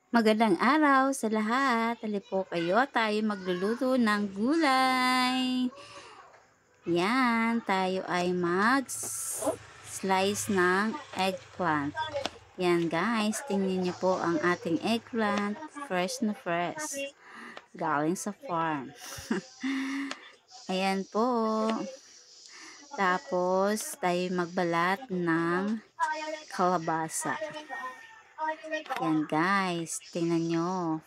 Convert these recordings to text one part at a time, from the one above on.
Magandang araw sa lahat. Halina po kayo, tayo magluluto ng gulay. Yan, tayo ay mag-slice ng eggplant. Yan guys, tingnan niyo po ang ating eggplant. Fresh na fresh. Galing sa farm. Ayan po. Tapos, tayo magbalat ng kalabasa. Yan guys, tingnan nyo.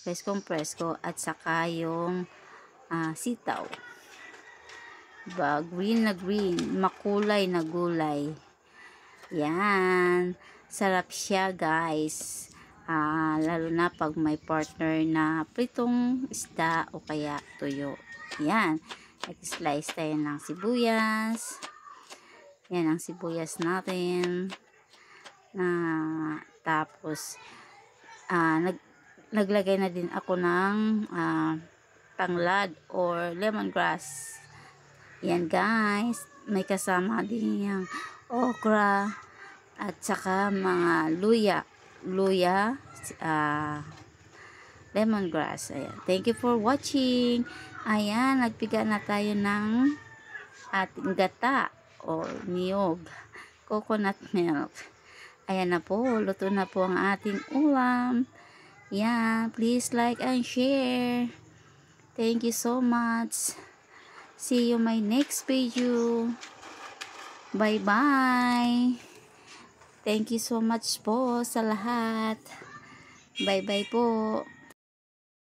Presko at saka yung sitaw. Diba? Green na green, makulay na gulay. Yan. Sarap siya guys. Lalo na pag may partner na pritong isda o kaya tuyo. Yan. Nag-slice tayo ng sibuyas. Yan ang sibuyas natin. Tapos naglagay na din ako ng tanglad or lemongrass. Yan guys, may kasama din yung okra at saka mga luya, lemongrass. Ayan. Thank you for watching. Ayan, nagpiga na tayo ng ating gata o niyog, coconut milk. Ayan na po, luto na po ang ating ulam. Yeah, please like and share. Thank you so much. See you my next video. Bye-bye. Thank you so much po sa lahat. Bye-bye po.